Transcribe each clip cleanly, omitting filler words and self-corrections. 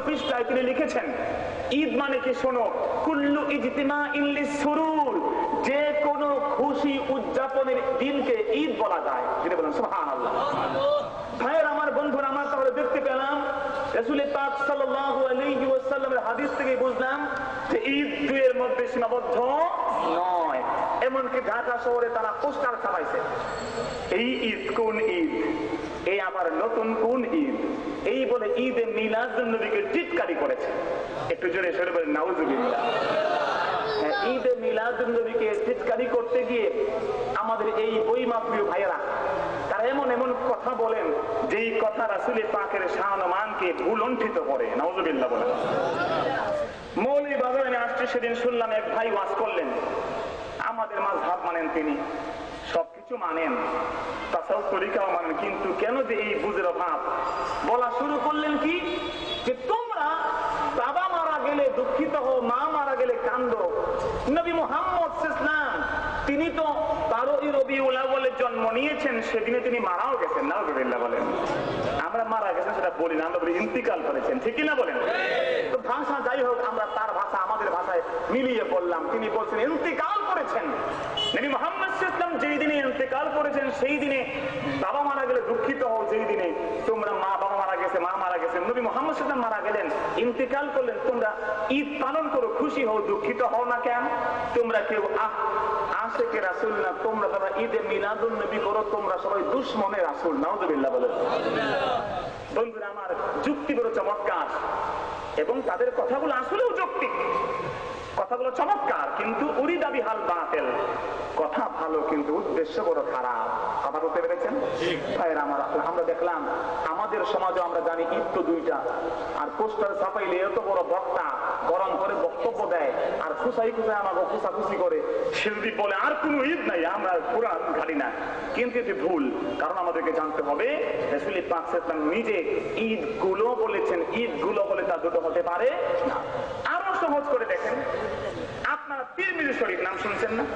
পৃষ্ঠায় তিনি লিখেছেন, ঈদ মানে কি শোনো, কুল্লু ইজতিমাইন লিসসুরুর, যে কোনো খুশি উদযাপনের দিনকে ঈদ বলা যায়। তিনি বলেন সুবহানাল্লাহ। ভাইয়ের আমার, বন্ধুরা আমার, তাহলে দেখতে পেলাম রাসূল পাক সাল্লাল্লাহু আলাইহি ওয়াসাল্লামের হাদিস থেকে বুঝলাম যে ঈদ দুইয়ের মধ্যে সীমাবদ্ধ নয়। এমনকি ঢাকা শহরে তারা পোস্টার ছাপাইছে, এই ঈদ কোন ঈদ, এই আবার নতুন কোন ঈদ, এই বলে ঈদে মিলাদুন নবীকে টিটকারি করেছে। একটু জোরে সরে বলেন নাউজুবিল্লাহ। ঈদে মিলাদুন নবীকে টিটকারি করতে গিয়ে আমাদের এই বইমাপ্রিয় ভাইয়েরা তারা এমন এমন কথা বলেন যেই কথা রাসূল পাকের শান ও মানকে ভুলণ্ঠিত করে। নাউজুবিল্লাহ বলেন। মৌলভীবাজারে আমি আসছে, সেদিন শুনলাম এক ভাই ওয়াজ করলেন, আমাদের মাযহাব মানেন তিনি, সবকিছু মানেন, তাসাউফ তরিকাও মানেন, কিন্তু কেন যে এই বুঝের অভাব। বলা শুরু করলেন কি, যে তোমরা বাবা মারা গেলে দুঃখিত হও, মা মারা গেলে কান্দো। নবী মুহাম্মদ সাল্লাল্লাহু আলাইহি ওয়াসাল্লাম তিনি তো 12ই রবিউল আউয়ালে জন্ম নিয়েছেন, সেদিনে তিনি মারাও গেছেন। নাউজুবিল্লাহ বলেন। আমরা মারা গেছেন সেটা বলি না, আমরা বলি ইন্তিকাল করেছেন, ঠিক না বলেন? তো ভাষা যাই হোক, আমরা তার ভাষা আমাদের ভাষায় মিলিয়ে বললাম। তিনি বলছেন ইন্তিকাল করেছেন। নবী মুহাম্মদ সাল্লাল্লাহু আলাইহি ওয়াসাল্লাম যেই দিনে ইন্তিকাল করেছেন সেই দিনে বাবা মারা গেলে দুঃখিত হও, যেই দিনে তোমরা বাবা মারা গেছে, মা মারা গেছে, নবী মুহাম্মদ সাল্লাল্লাহু আলাইহি ওয়াসাল্লাম মারা গেলেন, ইন্তিকাল করলেন, তোমরা ঈদ পালন করো, খুশি হও, দুঃখিত হও না কেন? তোমরা কেউ আশিকে রাসূল না, তোমরা তারা ঈদে মিলাদুন নবী করো, তোমরা সবাই দুশমনে রাসূল। নাউজুবিল্লাহ বলেন। বন্ধুরা আমার, যুক্তি বড় চমৎকার এবং তাদের কথাগুলো আসলেও যৌক্তিক, কথাগুলো চমৎকার, কিন্তু উরিদা বিহাল বাতিল, কথা ভালো কিন্তু উদ্দেশ্য বড় খারাপ। কথা বলতে পেরেছেন ভাইয়েরা আমার? আমরা দেখলাম আমাদের সমাজে, আমরা জানি ঈদ তো দুইটা, আর পোস্টার ছাপাইলে এত বড় বক্তা গরম করে বক্তব্য দেয় আর খুশাই খুশাই আমাকে খুশাখুশি করে, সে যদি বলে আর কোনো ঈদ নাই, আমরা পুরা ঘাড়ি না। কিন্তু এটি ভুল, কারণ আমাদেরকে জানতে হবে রাসূল পাক সাল্লাল্লাহু আলাইহি ওয়াসাল্লাম নিজে ঈদ গুলো বলেছেন, ঈদ গুলো বলে তা দুটো হতে পারে না। আরো সহজ করে দেখেন, আপনারা তিরমিজি শরীফ নাম শুনছেন না?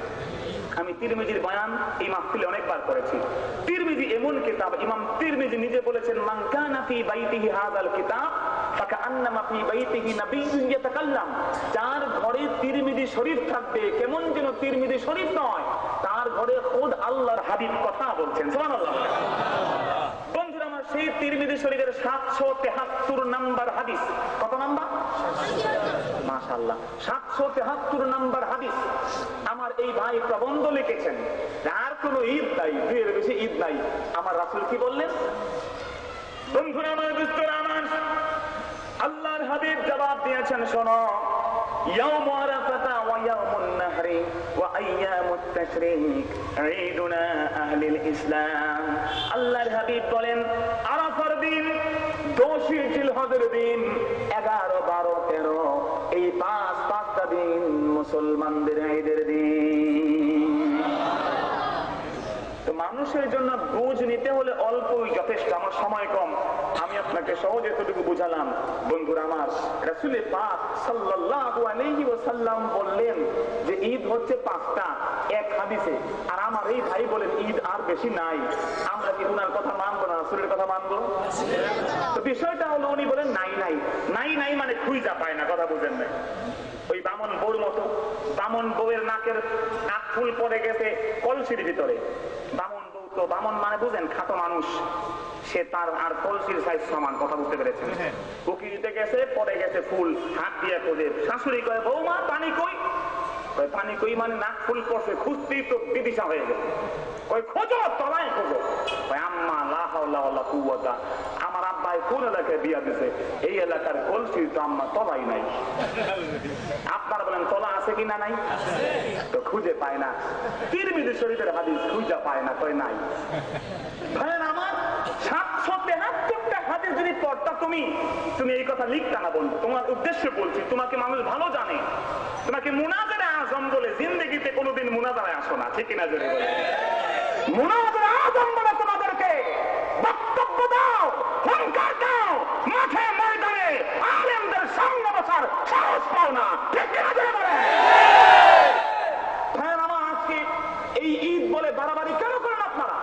আমি তিরমিজির বয়ান এই মাহফিলে অনেকবার করেছি। তিরমিজি এমন কিতাব, ইমাম তিরমিজি নিজে বলেছেন, মান কানা ফি বাইতিহি হাযাল কিতাব ফাকান্নামা ফি বাইতিহি নাবিয়্যুন ইয়াতাকাল্লাম। যার ঘরে তিরমিজি শরীফ থাকবে, কেমন যেন তিরমিজি শরীফ নয়, তার ঘরে খুদ আল্লাহর হাবিব কথা বলছেন। সুবহানাল্লাহ। বন্ধুরা আমার, সেই তিরমিজি শরীফের 773 নাম্বার হাদিস, কত নাম্বার? মাশাআল্লাহ, 773 নাম্বার হাদিস। আমার এই ভাই প্রবন্ধ লিখেছেন, আর কোন ঈদ নাই, দুইয়ের বেশি ঈদ নাই। আমার রাসূল কি বললেন? বন্ধুরা আমার, বিস্তর আমার আল্লাহর হাবিব জবাব দিয়েছেন, শোনো, ইয়াউম আরাফা ওয়া ইয়াউমুন নাহরি ওয়া আইয়ামুত তাশরিক ঈদুনা আহলিল ইসলাম। আল্লাহর হাবিব বলেন, আরাফার দিন, 10 জিলহজের দিন, 11, 12, 13, এই পাঁচটা দিন মুসলমানদের ঈদের দিন। তো মানুষের জন্য বুঝ নিতে হলে অল্পই যথেষ্ট। আমার সময় কম, আমি আপনাকে সহজ এতটুকু বুঝালাম। বন্ধুরা আমার, রাসূল পাক সাল্লাল্লাহু আলাইহি ওয়াসাল্লাম বললেন যে ঈদ হচ্ছে 5টা এক হাদিসে, আর আমার এই ভাই বলেন ঈদ আর বেশি নাই। আমরা কি উনার কথা মানবো না রাসূলের কথা মানবো? তো বিষয়টা হলো, উনি বলেন নাই নাই নাই নাই মানে খুঁজা পায় না, কথা বুঝেন নাই। ওই বামন বউর মতো, বামন বউয়ের নাকের নাক ফুল পড়ে গেছে কলসির ভিতরে। বামন বউ তো, বামন মানে বুঝেন খাটো মানুষ, সে তার আর কলসির সাইজ সমান, কথা বুঝতে পেরেছেন? উকি দিতে গেছে, পড়ে গেছে ফুল, হাত দিয়ে খোঁজে। শাশুড়ি কয়, বৌমা পানি কই? কয় পানি কই মানে নাক ফুল পড়ছে, খুঁজতেই তো বিদিশা হয়ে গেছে। কয় খোঁজো, তলায় খোঁজো। কয় আম্মা লা হাওলা ওয়ালা কুওয়াতা, আমার আব্বাই কোন এলাকায় বিয়া দিছে, এই এলাকার কলসি তো আম্মা তলাই নাই। আপনারা বলেন তলা আছে কিনা? নাই। তো খুঁজে পায় না। তিরমিজি শরীফের হাদিস খুঁজে পায় না, কয় নাই। ভাইয়ের আমার, 773টা হাদিস যদি পড়তা তুমি এই কথা লিখতা না। বলবো তোমার উদ্দেশ্য বলছি, তোমাকে মানুষ ভালো জানে, তোমাকে মুনাজারে আজম বলে জিন্দেগিতে কোনোদিন মুনাজারে আসো না, ঠিক কিনা? জোরে বলে মুনাজারে আজম বলে তোমাদেরকে বক্তব্য দাও, হুঙ্কার দাও, মাঠে ময়দানে আলেমদের সামনে বসার সাহস পাও না, ঠিক কিনা? জোরে বলে। ভাইয়ের আমার, আজকে এই ঈদ বলে বাড়াবাড়ি কেন করেন আপনারা?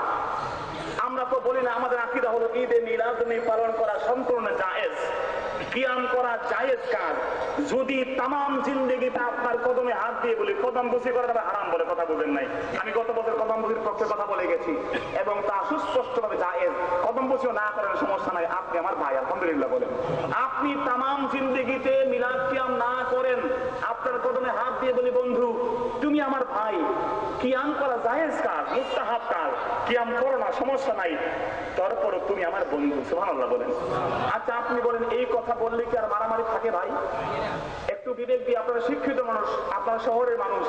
আমরা তো বলি না, আমাদের আকীদা হলো ঈদে মিলাদ নবী পালন করা সম্পূর্ণ জায়েজ। কিয়াম করা জায়েজ কাজ। যদি তামাম জিন্দেগিতে আপনার কদমে হাত দিয়ে বলি কদম বুঝি করে তবে হারাম বলে কথা বুঝেন নাই। আমি গত বছর কদম বুঝির পক্ষে কথা বলে গেছি এবং তা সুস্পষ্টভাবে জায়েজ। কদম বুঝিও না করেন সমস্যা নাই, আপনি আমার ভাই আলহামদুলিল্লাহ বলেন। আপনি তামাম জিন্দেগিতে মিলাদ কিয়াম না করেন, আপনার কদমে হাত দিয়ে বলি বন্ধু তুমি আমার ভাই, কিয়াম করা জায়েজ কাজ, মুস্তাহাব কাজ, কিয়াম করো না সমস্যা নাই, তারপরও তুমি আমার বন্ধু। সুবহানাল্লাহ বলেন। আচ্ছা আপনি বলেন এই কথা বললে কি আর মারামারি থাকে ভাই? একটু বিবেক দিয়ে, আপনারা শিক্ষিত মানুষ, আপনারা শহরের মানুষ,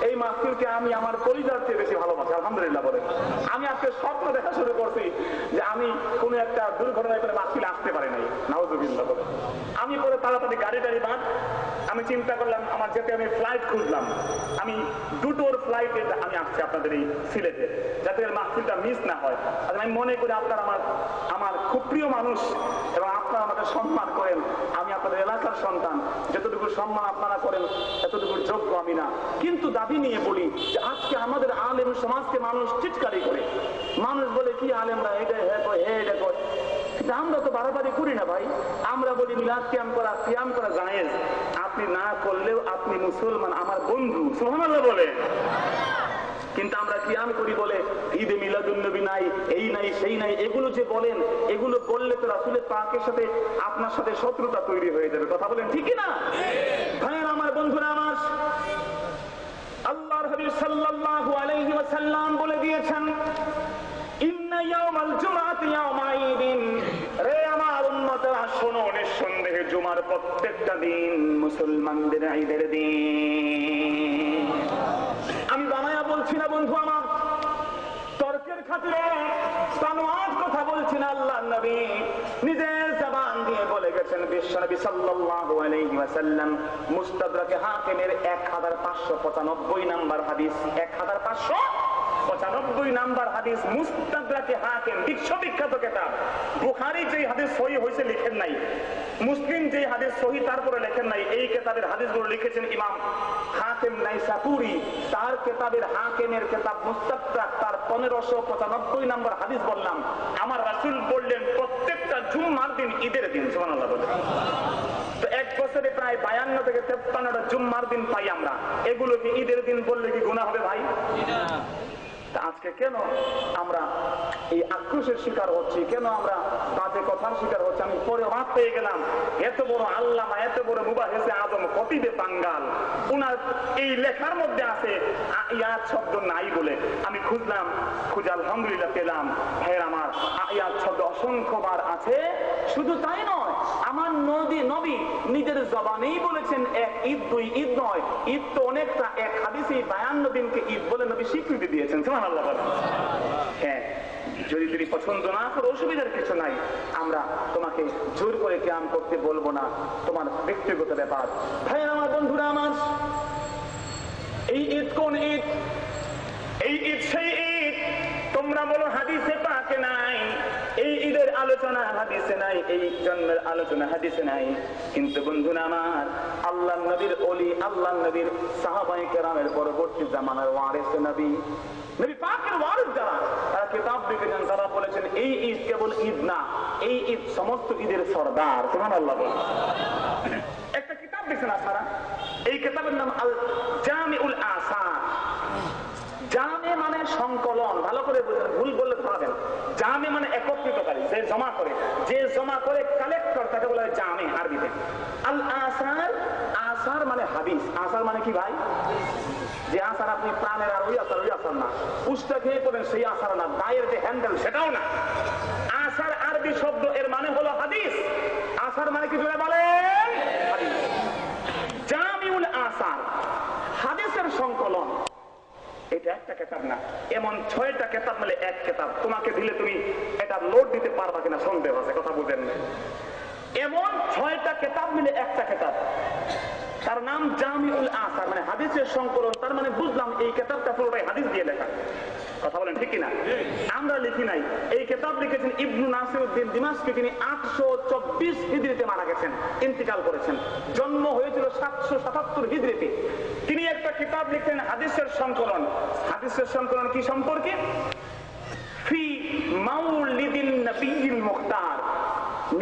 এই মাহফিলকে আমি আমার পরিবার চেয়ে বেশি ভালোবাসি আলহামদুলিল্লাহ বলেন। আমি আজকে স্বপ্ন দেখা শুরু করছি যে আমি কোন একটা দুর্ঘটনায় করে মাহফিলে আসতে পারি নাই, নাউজুবিল্লাহ বলেন। আমি পরে তাড়াতাড়ি গাড়ি বাঁধ, আমি চিন্তা করলাম আমার যেতে আমি ফ্লাইট খুঁজলাম, আমি দুটোর ফ্লাইটে আমি আসছি আপনাদের এই সিলেটে, যাতে মাহফিলটা মিস না হয়। আর আমি মনে করি আপনারা আমার খুব প্রিয় মানুষ এবং আপনারা আমাকে সম্মান করেন, আমি আপনাদের এলাকার সন্তান, যতটুকু সম্মান আপনারা করেন এতটুকু যোগ্য আমি না। কিন্তু দাবি নিয়ে বলি যে আজকে আমাদের আলেম সমাজকে মানুষ চিৎকারি করে, মানুষ বলে কি আলেমরা এটা এটা কয়, কিন্তু আমরা তো বাড়াবাড়ি করি না ভাই। আমরা বলি মিলাদ কিয়াম করা জায়েজ, আপনি না করলেও আপনি মুসলমান, আমার বন্ধু। সুবহানাল্লাহ বলে। কিন্তু আমরা কিয়াম করি বলে ঈদে মিলাদুন নবী নাই, এই নাই সেই নাই, এগুলো যে বলেন, এগুলো বললে তো রাসূলের পাকের সাথে আপনার সাথে শত্রুতা তৈরি হয়ে যাবে। কথা বলেন ঠিক না ভাইয়েরা আমার, বন্ধুরা আমার? আল্লাহর হাবিব সাল্লাল্লাহু আলাইহি ওয়াসাল্লাম বলে দিয়েছেন ইন্না ইয়াউমাল জুমআতি ইয়াউমা ঈদিন, রে আমার উম্মতরা শোনো, নিঃসন্দেহে জুমার প্রত্যেকটা দিন মুসলমানদের ঈদের দিন। আমি বানায়া বলছি না বন্ধু আমার, তর্কের খাতিরে সানোয়ার কথা বলছি না। আল্লাহর নবী নিজের জবান দিয়ে বলে গেছেন, বিশ্বনবী সাল্লাল্লাহু আলাইহি ওয়াসাল্লাম মুস্তাদরাকে হাকিমের 1595 নাম্বার হাদিস, 1595 নাম্বার হাদিস, মুস্তাদরাকে হাকিম, বিশ্ববিখ্যাত কিতাব। বুখারী যে হাদিস সহিহ হইছে লিখেন নাই, মুসলিম যে হাদিস সহিহ তারপরে লেখেন নাই, এই কিতাবের হাদিসগুলো লিখেছেন ইমাম হাকিম নাইসাপুরি। তার কিতাবের হাকিমের কিতাব মুস্তাদরাক, তার 1595 নাম্বার হাদিস বললাম। আমার রাসূল বললেন প্রত্যেকটা জুম্মার দিন ঈদের দিন। সুবহানাল্লাহ বলেন। তো এক বছরে প্রায় 52 থেকে 53টা জুম্মার দিন পাই আমরা, এগুলো কি ঈদের দিন বললে কি গুনাহ হবে ভাই? আজকে কেন আমরা এই আক্রোশের শিকার হচ্ছি, কেন আমরা বাজে কথার শিকার হচ্ছি? আমি পরে অবাক পেয়ে গেলাম, এত বড় আল্লামা, এত বড় মুবাহিসে আজম খতিবে বাঙ্গাল, উনার এই লেখার মধ্যে আছে আয়াত শব্দ নাই বলে। আমি খুঁজলাম, খুঁজে আলহামদুলিল্লাহ পেলাম। ভাইয়ের আমার, আয়াত শব্দ অসংখ্যবার আছে। শুধু তাই নয়, আমার নবী নিজের জবানেই বলেছেন এক ঈদ, দুই ঈদ নয়, ঈদ তো অনেকটা। এক হাদিসে 52 দিনকে ঈদ বলে নবী স্বীকৃতি দিয়েছেন। সুবহানাল্লাহ বলেন। হ্যাঁ, যদি তুমি পছন্দ না করো অসুবিধার কিছু নাই, আমরা তোমাকে জোর করে কিয়াম করতে বলবো না, তোমার ব্যক্তিগত ব্যাপার। ভাই আমার, বন্ধুরা আমার, এই ঈদ কোন ঈদ? এই ঈদ সেই ঈদ তোমরা বলো হাদিসে পাকে নাই, এই ঈদের আলোচনা হাদিসে নাই, এই জন্মের আলোচনা হাদিসে নাই। কিন্তু বন্ধুরা আমার, আল্লাহর নবীর ওলি, আল্লাহর নবীর সাহাবায়ে কেরামের পরবর্তী জামানার ওয়ারিস নবী, নবী পাকের ওয়ারিস যারা, তারা কিতাব লিখেছেন, তারা বলেছেন এই ঈদ কেবল ঈদ না, এই ঈদ সমস্ত ঈদের সরদার। সুবহানাল্লাহ। একটা কিতাব লিখেছেন আপনারা, এই কিতাবের নাম আল জামিউল আসার। জামে মানে সংকলন, ভালো করে বুঝবেন, ভুল বললে পাবেন। জামে মানে একত্রিতকারী, যে জমা করে কালেক্টর, তাকে বলা হয় জামে আরবিতে। আল আসার, আসার মানে হাদিস। আসার মানে কি ভাই? যে আসার আপনি প্রাণের আর ওই আসার না, উষ্টা খেয়ে পড়েন সেই আসার না, দায়ের যে হ্যান্ডেল সেটাও না। আসার আরবি শব্দ, এর মানে হলো হাদিস। আসার মানে কি জোরে বলেন? হাদিস। জামিউল আসার, হাদিসের সংকলন। এটা একটা কিতাব না, এমন 6টা কিতাব মিলে এক কিতাব। তোমাকে দিলে তুমি এটা লোড দিতে পারবা কিনা সন্দেহ আছে, কথা বুঝেন না। এমন 6টা কিতাব মিলে একটা কিতাব, তার নাম জামিউল আসার, মানে হাদিসের সংকলন। তার মানে বুঝলাম এই কিতাবটা পুরোটাই হাদিস দিয়ে লেখা। কথা বলেন ঠিক কিনা? আমরা লিখি নাই। এই কিতাব লিখেছেন ইবনু নাসিরউদ্দিন দিমাশকি। তিনি 824 হিজরিতে মারা গেছেন, ইন্তিকাল করেছেন। জন্ম হয়েছিল 777 হিজরিতে। তিনি একটা কিতাব লিখেন হাদিসের সংকলন। হাদিসের সংকলন কি সম্পর্কে? ফি মাউলিদিন নবিয়্যিল মুখতার,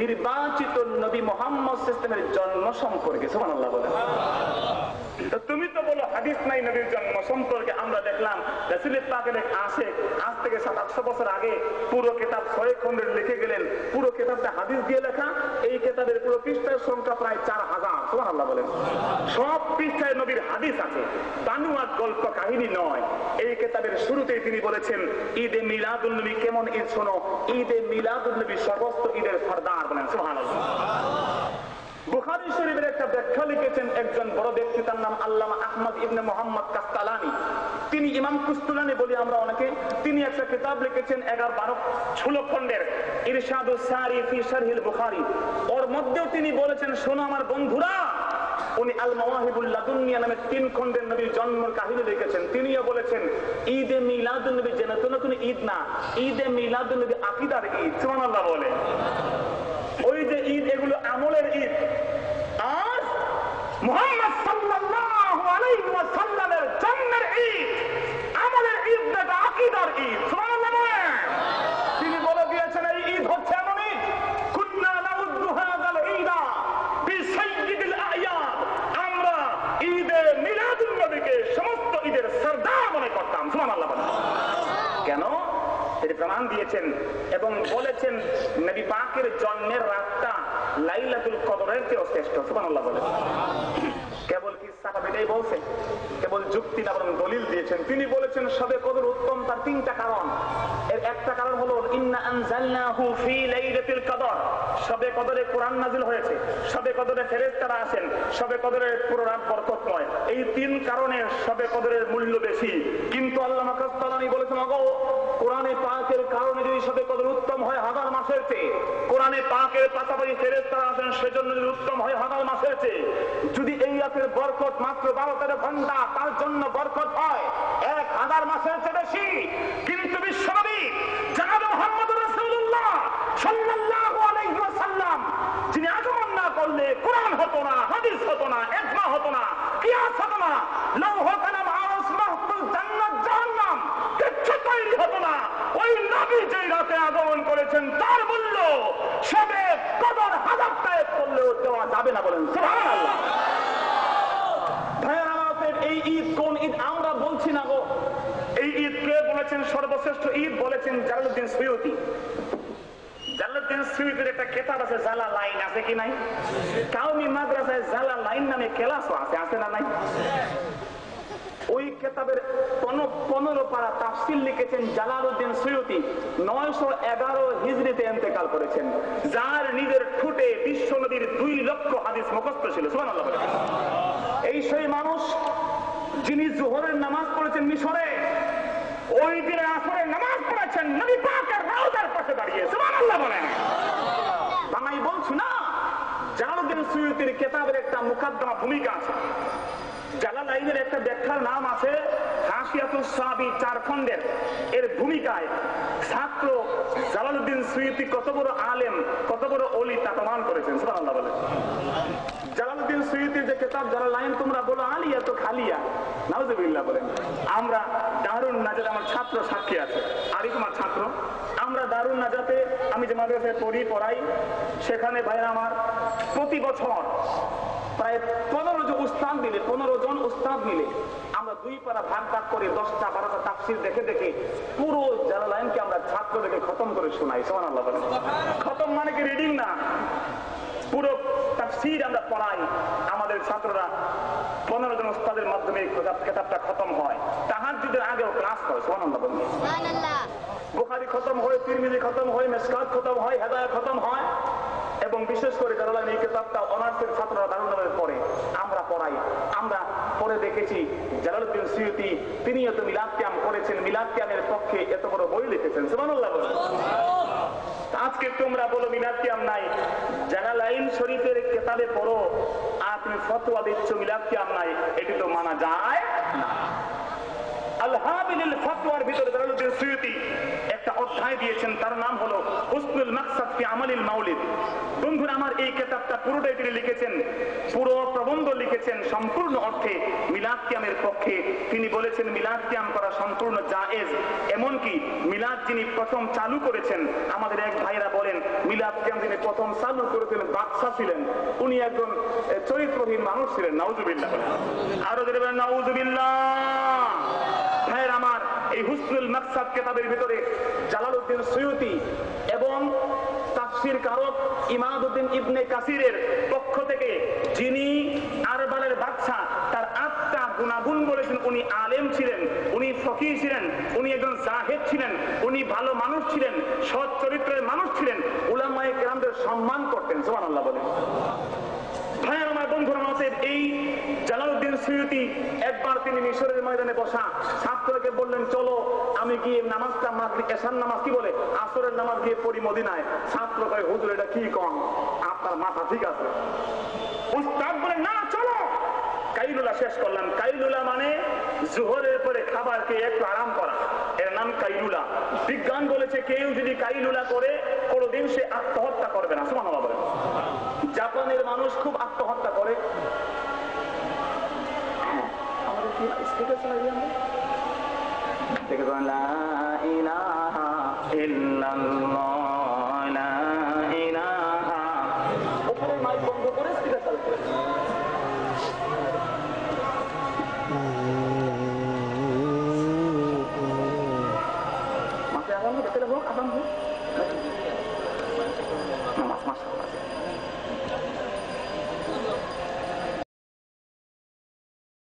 নির্বাচিত নবী মুহাম্মদ সিস্টেমের জন্ম সম্পর্কে। সুবহানাল্লাহ বলেন। তুমি তো বলো হাদিস নাই নবীর জন্ম সম্পর্কে। আমরা দেখলাম রাসূল পাকের এক আশিক আজ থেকে 700-800 বছর আগে পুরো কিতাব 6 খণ্ডে লিখে গেলেন। পুরো কিতাবটা হাদিস দিয়ে লেখা। এই কিতাবের পুরো পৃষ্ঠার সংখ্যা প্রায় 4000। সুবহানাল্লাহ বলেন। সব পৃষ্ঠায় নবীর হাদিস আছে, বানোয়া গল্প কাহিনী নয়। এই কিতাবের শুরুতেই তিনি বলেছেন ঈদে মিলাদুন নবী কেমন ঈদ শোনো, ঈদে মিলাদুন নবী সমস্ত ঈদের সরদার। বলেন সুবহানাল্লাহ। বুখারী শরীফের একটা ব্যাখ্যা লিখেছেন একজন বড় ব্যক্তি, তার নাম আল্লামা আহমদ ইবনে মুহাম্মদ কাস্তালানি। তিনি ইমাম কুস্তুলানি বলি আমরা অনেকে। তিনি একটা কিতাব লিখেছেন 11-12 খণ্ডের, ইরশাদুস সারি ফি শারহিল বুখারী। ওর মধ্যেও তিনি বলেছেন, শোনো আমার বন্ধুরা, উনি আল মাওয়াহিবুল লাদুনিয়া নামে 3 খণ্ডের নবীর জন্মের কাহিনী লিখেছেন। তিনিও বলেছেন ঈদে মিলাদুন নবী যেন নতুন ঈদ না, ঈদে মিলাদুন নবী আকীদার ঈদ। সুবহানাল্লাহ বলে। ওই যে ঈদ, এগুলো আমলের ঈদ। আর মুহাম্মদ সাল্লাল্লাহু আলাইহি ওয়াসাল্লামের জন্মের ঈদ আমলের ঈদ, এটা আকীদার ঈদ। সুবহানাল্লাহ বলে। তিনি বলে দিয়েছেন এই ঈদ হচ্ছে এমন ঈদ, কুন্না নাউদ্দু হাযাল ঈদা বিসাইয়্যিদিল আ'য়াদ। আমরা ঈদে মিলাদুন নবীকে সমস্ত ঈদের সরদার মনে করতাম। সুবহানাল্লাহ বলে। কেন? তিনি প্রমাণ দিয়েছেন এবং বলেছেন নবী পাকের জন্মের রাতটা লাইলাতুল কদরের চেয়ে শ্রেষ্ঠ। সুবহানাল্লাহ বলে। কেবল কি সাহাবীরাই বলছেন, কেবল যুক্তি না, বরং দলিল দিয়েছেন। তিনি বলেছেন শবে কদর উত্তম তার 3টা কারণ। এর একটা কারণ হলো ইন্না আনজালনাহু ফি লাইলাতুল কদর। শবে কদরে কোরআন নাযিল হয়েছে, শবে কদরে ফেরেশতারা আসেন, শবে কদরের পুরো রাত বরকতময়। এই 3 কারণে শবে কদরের মূল্য বেশি। কিন্তু আল্লামা কাস্তালানী বলেছেন, ওগো কোরআনে পাকের কারণে যদি শবে কদর উত্তম হয় 1000 মাসের চেয়ে, কোরআনে পাকের পাশাপাশি ফেরেশতারা আসেন সেজন্য যদি উত্তম হয় 1000 মাসের চেয়ে, যদি এই রাতের বরকত মাত্র 12-13 ঘন্টা, তার জন্য বরকত হয় 1000 মাসের চেয়ে বেশি। কিন্তু বিশ্বনবী জনাব মুহাম্মদুর রাসূলুল্লাহ সাল্লাল্লাহু আলাইহি ওয়াসাল্লাম যিনি আগমন না করলে কোরআন হতো না, হাদিস হতো না, ইজমা হতো না, কিয়াস হতো না, লৌহ কালাম আরশ মাহফুজ জান্নাত জাহান্নাম কিচ্ছু তৈরি হতো না। ওই নবী যেই রাতে আগমন করেছেন তার মূল্য শবে কদর 1000 টাকা করলেও দেওয়া যাবে না। বলেন সুবহানাল্লাহ। ভাইরা আমাদের এই ঈদ কোন ঈদ আমরা বলছি না গো। এই ঈদ কে বলেছেন সর্বশ্রেষ্ঠ ঈদ? বলেছেন জালালউদ্দিন সুয়ুতী। জালালউদ্দিন সুয়ুতীর একটা কিতাব আছে জালালাইন, আছে কি নাই? কাউমি মাদ্রাসায় জালালাইন নামে ক্লাসও আছে, আছে না নাই? ওই কিতাবের 15 পারা তাফসীর লিখেছেন জালালউদ্দিন সুয়ুতী। 911 হিজরিতে ইন্তেকাল করেছেন। যার নিজের ঠোঁটে বিশ্ব নবীর 2 লক্ষ হাদিস মুখস্থ ছিল। সুবহানাল্লাহ। এই সেই মানুষ যিনি জোহরের নামাজ পড়েছেন মিশরে, ওই দিনে আসরের নামাজ পড়েছেন নবী পাকের রওজার পাশে দাঁড়িয়ে। সুবহানাল্লাহ বলেন। বাংলায় বলছি না, জালালউদ্দিন সুয়ুতীর কিতাবের একটা মুকাদ্দমা ভূমিকা আছে। জালালাইনের একটা ব্যাখ্যার নাম আছে হাসিয়াতুস সাবি 4 খণ্ডের। এর ভূমিকায় ছাত্র জালালউদ্দিন সুয়ুতী কত বড় আলেম, কত বড় ওলি তা প্রমাণ করেছেন। সুবহানাল্লাহ বলেন। জালালউদ্দিন সুয়ুতীর যে কিতাব জালালাইন, তোমরা বলো আলিয়া তো খালিয়া, নাউজুবিল্লাহ বলেন। আমরা দারুন নাজাত, আমার ছাত্র সাক্ষী আছে, আরিফ আমার ছাত্র। আমরা দারুন নাজাতে আমি যে মাদ্রাসায় পড়াই, সেখানে ভাইরা আমার প্রতি বছর প্রায় 15 জন উস্তাদ মিলে আমরা 2 পারা ভাগ করে 10টা-12টা তাফসীর দেখে দেখে পুরো জালালাইনকে আমরা ছাত্রদেরকে খতম করে শোনাই। সুবহানাল্লাহ বলেন। খতম মানে কি রিডিং না, পুরো তাফসীর আমরা পড়াই। আমাদের ছাত্ররা 15 জন উস্তাদের মাধ্যমে কিতাবটা খতম হয়। তাহাজ্জুদের আগেও ক্লাস করে। সুবহানাল্লাহ বলেন। সুবহানাল্লাহ। বুখারী খতম হয়, তিরমিজি খতম হয়, মিশকাত খতম হয়, হেদায়াত খতম হয়। এবং বিশেষ করে জালালাইন এই কিতাবটা অনার্সের ছাত্ররা দারুণভাবে পড়ে, আমরা পড়াই। আমরা পড়ে দেখেছি জালালউদ্দিন সুয়ুতী তিনিও তো মিলাদ কিয়াম করেছেন, মিলাদ কিয়ামের পক্ষে এত বড় বই লিখেছেন। সুবহানাল্লাহ বলেন। আজকে তোমরা বলো মিলাদ কিয়াম নাই, জালালাইন শরীফের কিতাবে পড়ো আর তুমি ফতোয়া দিচ্ছ মিলাদ কিয়াম নাই, এটি তো মানা যায় না। আল হাবিলিল ফতোয়ার ভিতরে জালালউদ্দিন সুয়ুতী একটা অধ্যায় ভাই দিয়েছেন, তার নাম হলো হুসনুল মাকসাদ ফি আমালিল মাউলিদ। বন্ধুরা আমার, এই কিতাবটা পুরোটাই তিনি লিখেছেন, পুরো প্রবন্ধ লিখেছেন সম্পূর্ণ অর্থে মিলাদ কিয়ামের পক্ষে। তিনি বলেছেন মিলাদ কিয়াম করা সম্পূর্ণ জায়েজ। এমনকি মিলাদ যিনি প্রথম চালু করেছেন, আমাদের এক ভাইরা বলেন মিলাদ কিয়াম যিনি প্রথম চালু করেছেন বাদশা ছিলেন, উনি একজন চরিত্রহীন মানুষ ছিলেন। নাউজুবিল্লাহ। আরো যদি বলেন নাউজুবিল্লাহ। ভাইয়ের আমার, এই হুসনুল মাকসাদ কিতাবের ভিতরে জালালউদ্দিন সুয়ুতি এবং তাফসীর কারক ইমাদউদ্দিন ইবনে কাসিরের পক্ষ থেকে, যিনি আরবালের বাদশা, তার 8টা গুণাগুণ বলেছেন। উনি আলেম ছিলেন, উনি ফকিহ ছিলেন, উনি একজন জাহেদ ছিলেন, উনি ভালো মানুষ ছিলেন, সৎ চরিত্রের মানুষ ছিলেন, উলামায়ে কেরামদের সম্মান করতেন। সুবহানাল্লাহ বলেন। ভাইয়ের আমার, বন্ধুরা আমাদের এই জালালউদ্দিন সুয়ুতি একবার তিনি মিশরের ময়দানে বসা ছাত্রকে বললেন, চলো আমি গিয়ে নামাজটা মাগরিব এশার নামাজ কি বলে আসরের নামাজ গিয়ে পড়ি মদিনায়। ছাত্র কয়, হুজুর এটা কি কন, আপনার মাথা ঠিক আছে? উস্তাদ বলে, না চলো। কাইলুলা শেষ করলাম। কাইলুলা মানে জোহরের পরে খাবার খেয়ে একটু আরাম করা, এর নাম কাইলুলা। বিজ্ঞান বলেছে কেউ যদি কাইলুলা করে কোনোদিন সে আত্মহত্যা করবে না। সুবহানাল্লাহ বলে। জাপানের মানুষ খুব আত্মহত্যা করে। আমাদের কি স্পিকার চালাই আমরা? লা